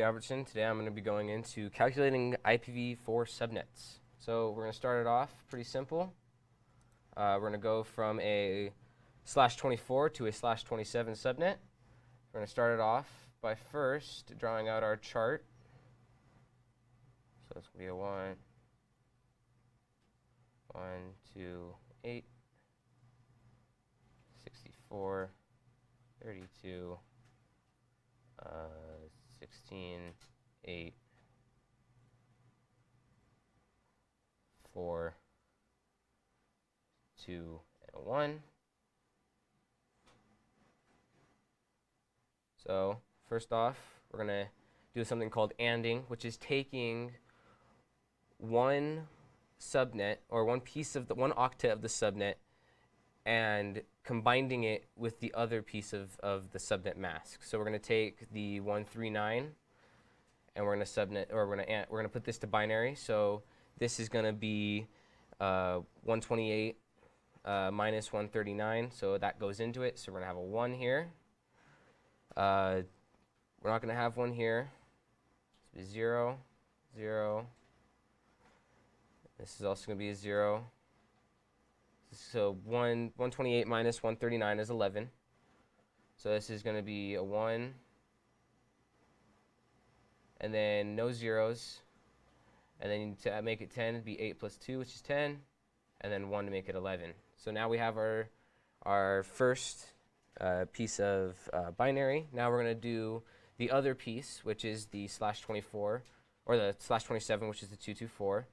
Albertson. Today I'm going to be going into calculating IPv4 subnets. So we're going to start it off pretty simple. We're going to go from a /24 to a /27 subnet. We're going to start it off by first drawing out our chart. So it's going to be a 1, 2, 8, 64, 32, 16, 8, 4, 2, and 1. So first off, we're going to do something called ANDing, which is taking one subnet or one piece of the one octet of the subnet and combining it with the other piece of the subnet mask. So we're going to take the 139 and we're going to subnet, or we're going to put this to binary. So this is going to be 128 minus 139. So that goes into it. So we're going to have a 1 here. We're not going to have 1 here. It's 0, 0. This is also going to be a 0. So 128 minus 139 is 11. So this is going to be a 1. And then no zeros. And then to make it 10, it'd be 8 plus 2, which is 10. And then 1 to make it 11. So now we have our first piece of binary. Now we're going to do the other piece, which is the /24, or the /27, which is the 224.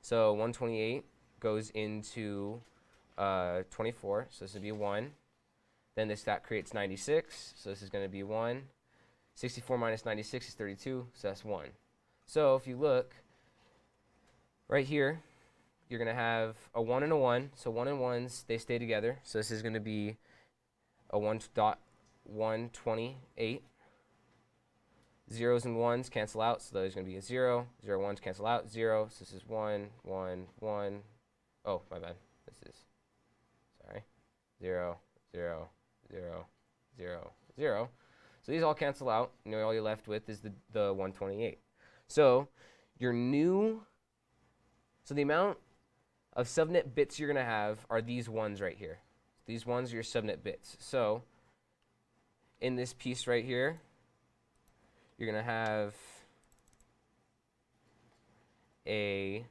So 128 goes into 24, so this would be 1. Then that creates 96, so this is going to be 1. 64 minus 96 is 32, so that's 1. So if you look right here, you're going to have a 1 and a 1. So 1 and 1s, they stay together. So this is going to be a 1.128. Zeros and 1s cancel out, so there's going to be a 0. 0, 1s cancel out, 0. So this is 1, 1, 1. Oh, my bad. This is, sorry, 0, 0, 0, 0, 0. So these all cancel out, and all you're left with is the 128. So your so the amount of subnet bits you're going to have are these ones right here. These ones are your subnet bits. So in this piece right here, you're going to have you're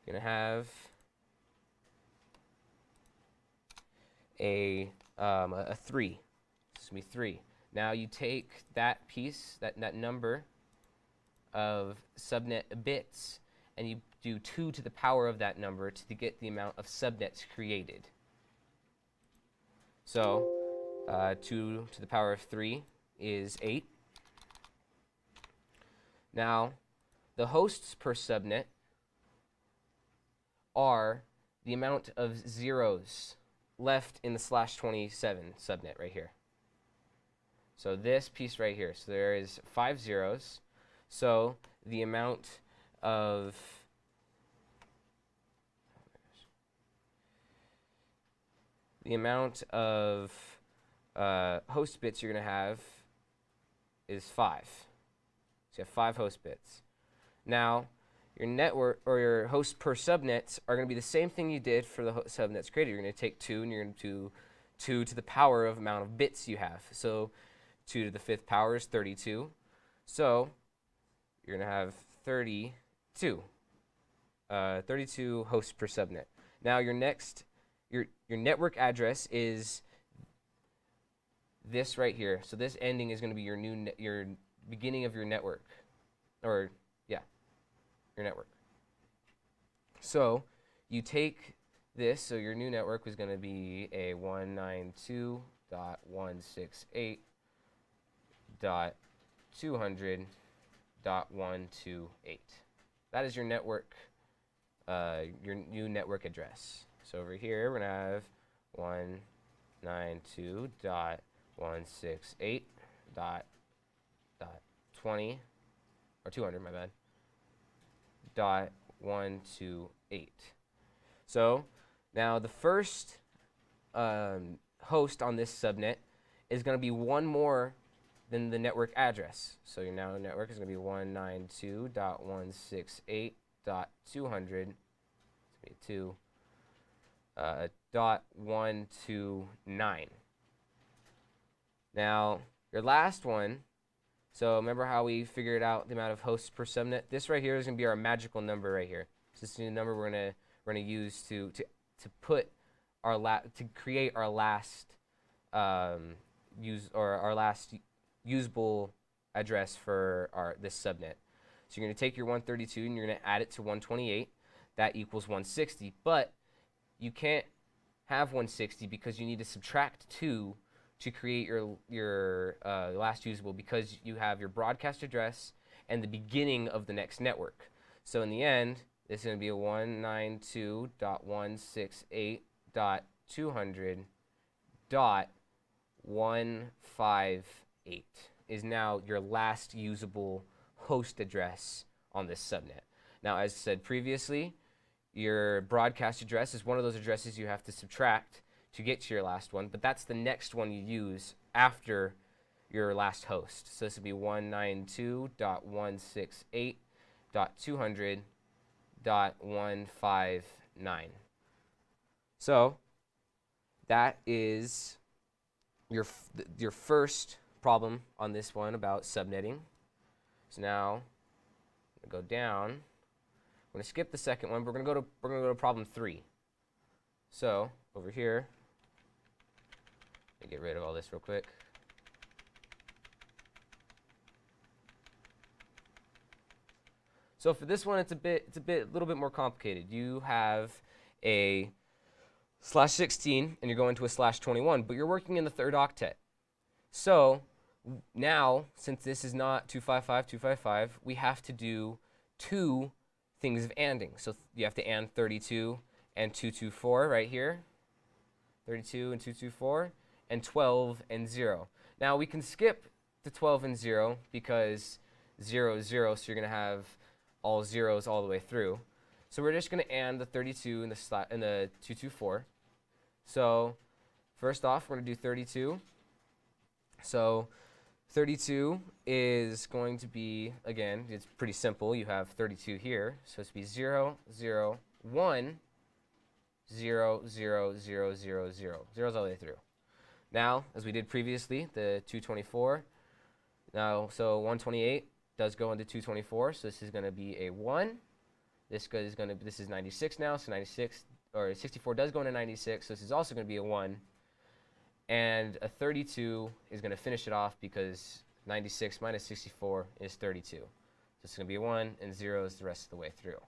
going to have a 3. This is going to be 3. Now you take that piece, that number of subnet bits, and you do 2 to the power of that number to get the amount of subnets created. So 2 to the power of 3 is 8. Now, the hosts per subnet are the amount of zeros left in the /27 subnet right here. So this piece right here, so there is 5 zeros. So the amount of host bits you're going to have is 5. So you have 5 host bits. Now, your network or your host per subnets are going to be the same thing you did for the subnets created. You're going to take 2 and you're going to do 2 to the power of amount of bits you have. So 2 to the 5th power is 32. So you're going to have 32. 32 hosts per subnet. Now your network address is this right here. So this ending is going to be your beginning of your network, or your network. So you take this. So your new network was going to be a 192.168.200.128. That is your network, your new network address. So over here, we're going to have 192.168.20, or 200, my bad, .128. So now the first host on this subnet is going to be one more than the network address. So your now network is going to be 192.168.200.129. Now, your last one, so remember how we figured out the amount of hosts per subnet? This right here is going to be our magical number right here. So this is the number we're going to use to put our to create our last our last usable address for this subnet. So you're going to take your 132 and you're going to add it to 128. That equals 160. But you can't have 160 because you need to subtract 2 to create your last usable, because you have your broadcast address and the beginning of the next network. So in the end, this is going to be a 192.168.200.158 is now your last usable host address on this subnet. Now, as said previously, your broadcast address is one of those addresses you have to subtract to get to your last one, but that's the next one you use after your last host. So this would be 192.168.200.159. So that is your first problem on this one about subnetting. So now I'm going to go down. I'm going to skip the second one. We're going to go to problem 3. So over here, let me get rid of all this real quick. So for this one, it's a little bit more complicated. You have a /16 and you're going to a /21, but you're working in the 3rd octet. So now, since this is not 255, we have to do 2 things of ANDing. So you have to AND 32 and 224 right here. 32 and 224, and 12 and 0. Now we can skip the 12 and 0 because 0 is 0, so you're going to have all zeros all the way through. So we're just going to AND the 32 and the 224. So first off, we're going to do 32. So 32 is going to be, again, it's pretty simple. You have 32 here, so it's be 0, 0, 1, 0, 0, 0, 0, 0. Zeros all the way through. Now, as we did previously, the 224. Now, so 128 does go into 224, so this is going to be a 1. This is 96 now, so 96 or 64 does go into 96, so this is also going to be a 1. And a 32 is going to finish it off because 96 minus 64 is 32. So it's going to be a 1, and 0 is the rest of the way through.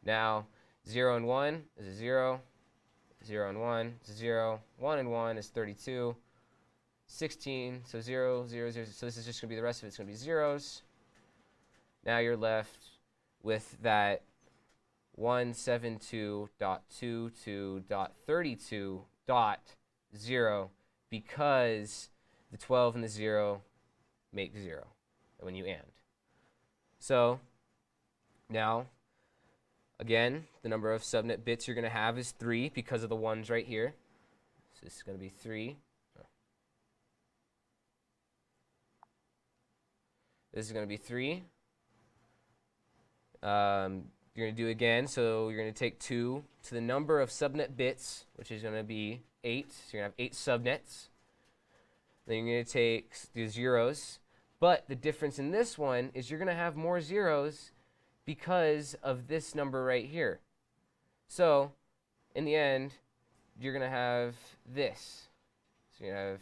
Now, 0 and 1 is a 0. 0 and 1 is a 0. 1 and 1 is 32. 16, so 0, 0, 0. So this is just going to be the rest of it's going to be zeros. Now you're left with that 172.22.32.0 because the 12 and the 0 make 0 when you AND. So now, again, the number of subnet bits you're going to have is 3 because of the 1s right here. So this is going to be 3. This is going to be 3. You're going to do again, so you're going to take 2 to the number of subnet bits, which is going to be 8. So you're going to have 8 subnets. Then you're going to take the zeros. But the difference in this one is you're going to have more zeros because of this number right here. So in the end, you're going to have this. So you have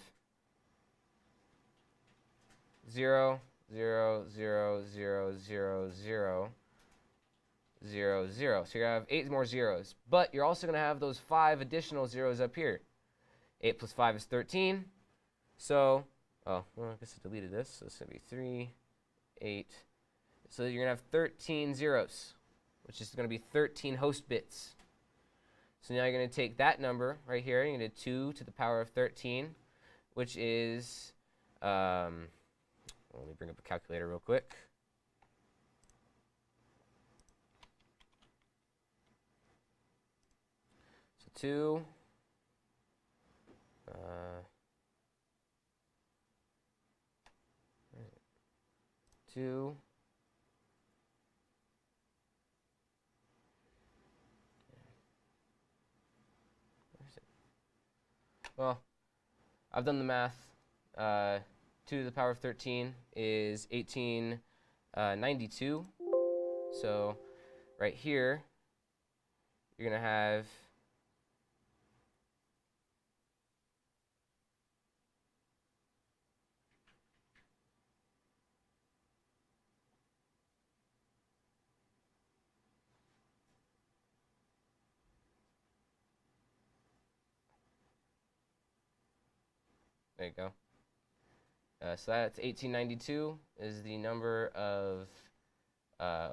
0, 0, 0, 0, 0, 0, 0, 0. So you're going to have 8 more zeros. But you're also going to have those 5 additional zeros up here. 8 plus 5 is 13. So, oh, well, I guess I deleted this. So it's going to be 3, 8. So you're going to have 13 zeros, which is going to be 13 host bits. So now you're going to take that number right here. You're going to do 2 to the power of 13, which is, let me bring up a calculator real quick. So 2, 2. Where is it? Well, I've done the math. 2 to the power of 13 is 1892. So right here, you're going to have there you go. So that's 1892 is the number of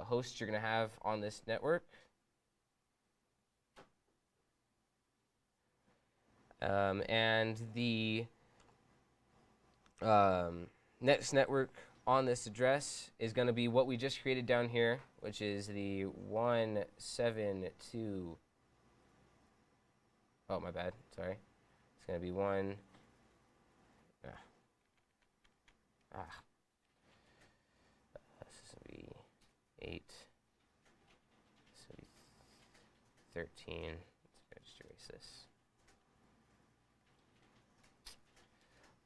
hosts you're going to have on this network. And the next network on this address is going to be what we just created down here, which is the 172. Oh, my bad. Sorry. It's going to be 1. This is going to be 8. This will be 13. Let's just erase this.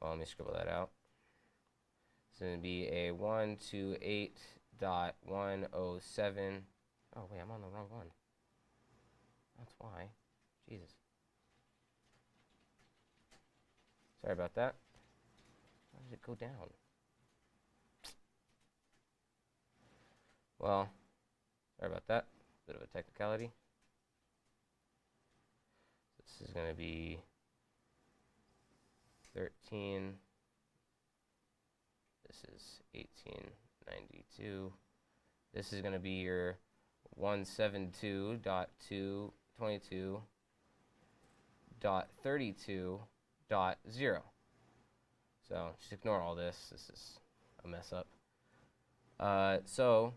Well, let me scribble that out. It's going to be a 128.107. Oh, wait, I'm on the wrong one. That's why. Jesus. Sorry about that. Why did it go down? Well, sorry about that. Bit of a technicality. This is going to be 13. This is 1892. This is going to be your 172.222.32.0. So just ignore all this. This is a mess up. So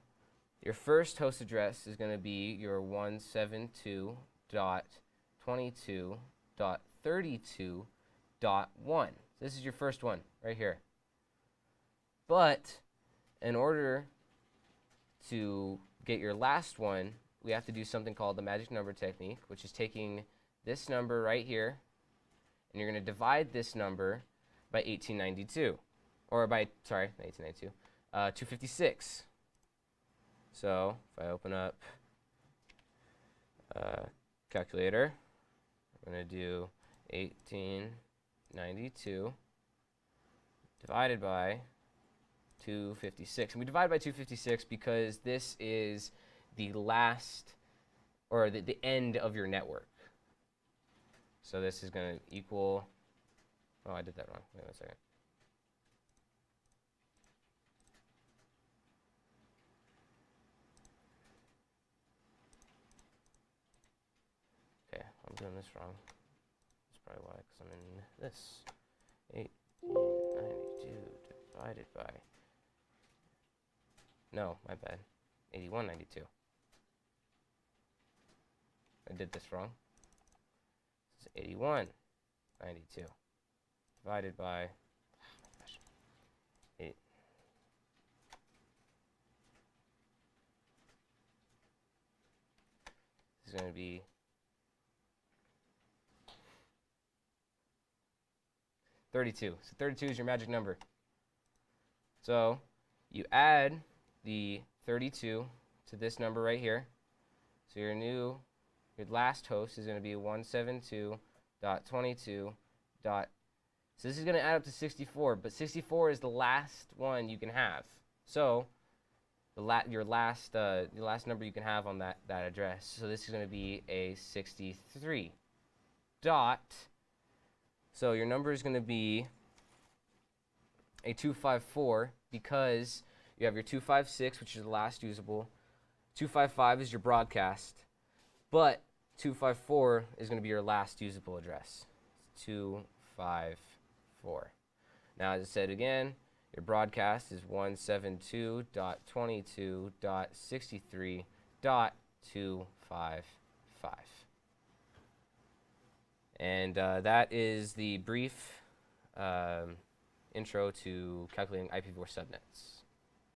your first host address is going to be your 172.22.32.1. This is your first one right here. But in order to get your last one, we have to do something called the magic number technique, which is taking this number right here, and you're going to divide this number by 1892, or by, sorry, 1892, 256. So if I open up calculator, I'm going to do 1892 divided by 256. And we divide by 256 because this is the last, or the end of your network. So this is going to equal, oh, I did that wrong. Wait 1 second. Okay, I'm doing this wrong. That's probably why, because I'm in this. 1892 divided by, no, my bad, 8192. I did this wrong. This is 8192 divided by, oh my gosh, 8. This is going to be 32. So 32 is your magic number. So you add the 32 to this number right here. So your last host is going to be 172.22. So this is going to add up to 64, but 64 is the last one you can have. So your last number you can have on that address. So this is going to be a 63. So your number is going to be a 254 because you have your 256, which is the last usable. 255 is your broadcast, but 254 is going to be your last usable address. It's 254. Now, as I said again, your broadcast is 172.22.63.255. And that is the brief intro to calculating IPv4 subnets.